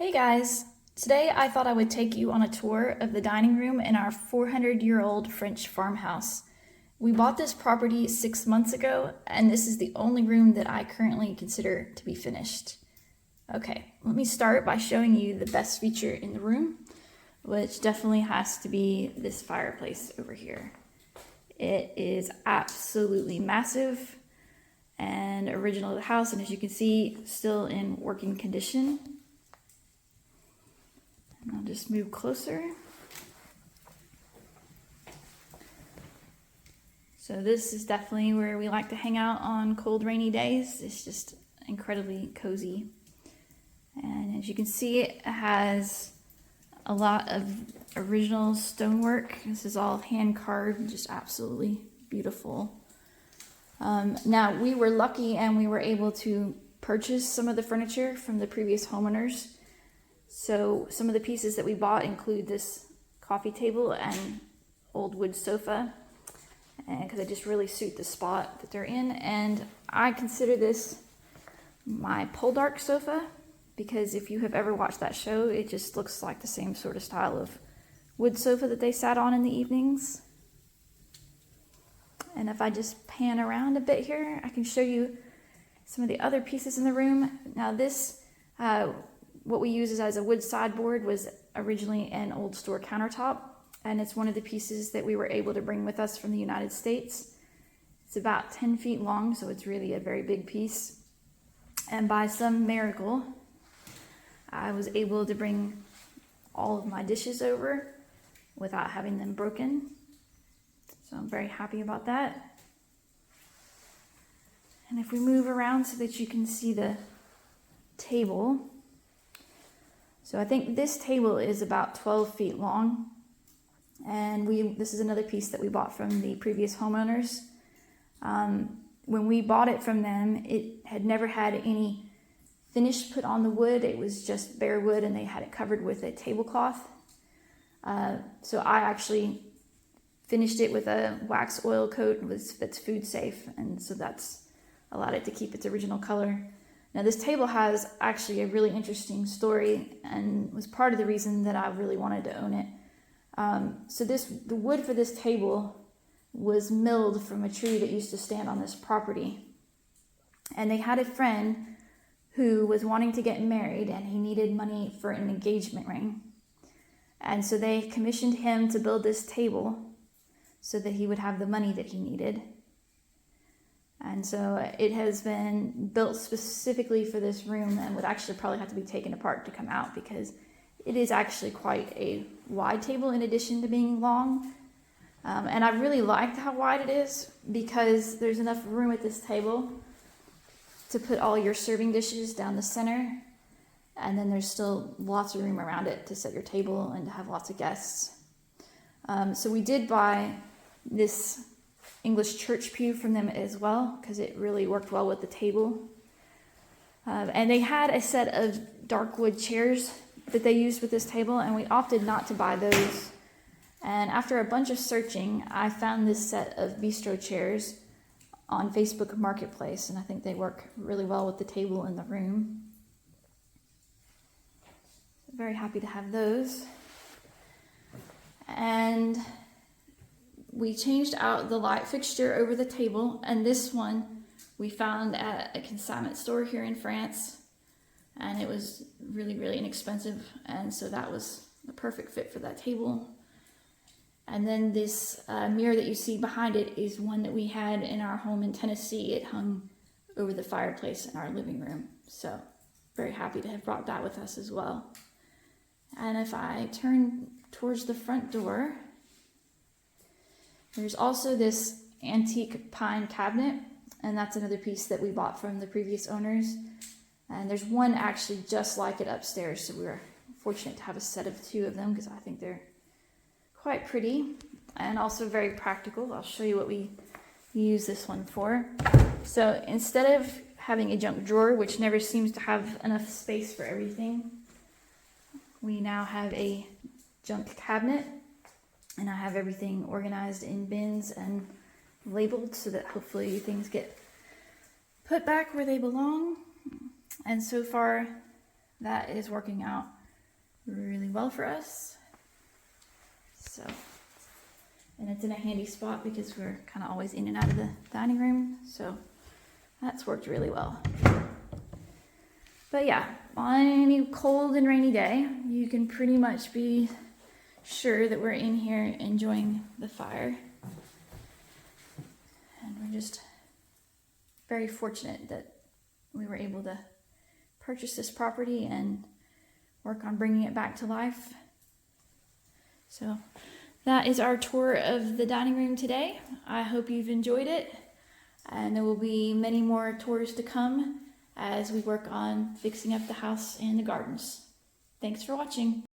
Hey guys! Today I thought I would take you on a tour of the dining room in our 400-year-old French farmhouse. We bought this property 6 months ago, and this is the only room that I currently consider to be finished. Okay, let me start by showing you the best feature in the room, which definitely has to be this fireplace over here. It is absolutely massive and original to the house, and as you can see, still in working condition. And I'll just move closer. So this is definitely where we like to hang out on cold, rainy days. It's just incredibly cozy. And as you can see, it has a lot of original stonework. This is all hand carved, just absolutely beautiful. Now, we were lucky and we were able to purchase some of the furniture from the previous homeowners. So some of the pieces that we bought include this coffee table and old wood sofa, and because they just really suit the spot that they're in. And I consider this my Poldark sofa, because if you have ever watched that show, it just looks like the same sort of style of wood sofa that they sat on in the evenings. And if I just pan around a bit here, I can show you some of the other pieces in the room. Now this, what we use as a wood sideboard was originally an old store countertop, and it's one of the pieces that we were able to bring with us from the United States. It's about 10 feet long, so it's really a very big piece. And by some miracle, I was able to bring all of my dishes over without having them broken. So I'm very happy about that. And if we move around so that you can see the table. So I think this table is about 12 feet long. And this is another piece that we bought from the previous homeowners. When we bought it from them, it had never had any finish put on the wood. It was just bare wood, and they had it covered with a tablecloth. So I actually finished it with a wax oil coat that's food safe, and so that's allowed it to keep its original color. Now this table has actually a really interesting story and was part of the reason that I really wanted to own it. So the wood for this table was milled from a tree that used to stand on this property. And they had a friend who was wanting to get married, and he needed money for an engagement ring. And so they commissioned him to build this table so that he would have the money that he needed. And so it has been built specifically for this room, and would actually probably have to be taken apart to come out, because it is actually quite a wide table in addition to being long. And I really liked how wide it is, because there's enough room at this table to put all your serving dishes down the center. And then there's still lots of room around it to set your table and to have lots of guests. So we did buy this English church pew from them as well, because it really worked well with the table. And they had a set of dark wood chairs that they used with this table, and we opted not to buy those. And after a bunch of searching, I found this set of bistro chairs on Facebook Marketplace, and I think they work really well with the table in the room. Very happy to have those. And we changed out the light fixture over the table, and this one we found at a consignment store here in France, and it was really, really inexpensive, and so that was the perfect fit for that table. And then this mirror that you see behind it is one that we had in our home in Tennessee. It hung over the fireplace in our living room, so very happy to have brought that with us as well. And if I turn towards the front door, there's also this antique pine cabinet, and that's another piece that we bought from the previous owners. And there's one actually just like it upstairs, so we were fortunate to have a set of two of them, because I think they're quite pretty and also very practical. I'll show you what we use this one for. So instead of having a junk drawer, which never seems to have enough space for everything, we now have a junk cabinet. And I have everything organized in bins and labeled so that hopefully things get put back where they belong. And so far, that is working out really well for us. So, and it's in a handy spot because we're kind of always in and out of the dining room. So that's worked really well. But yeah, on any cold and rainy day, you can pretty much be sure that we're in here enjoying the fire. And we're just very fortunate that we were able to purchase this property and work on bringing it back to life. So that is our tour of the dining room today. I hope you've enjoyed it, and there will be many more tours to come as we work on fixing up the house and the gardens. Thanks for watching.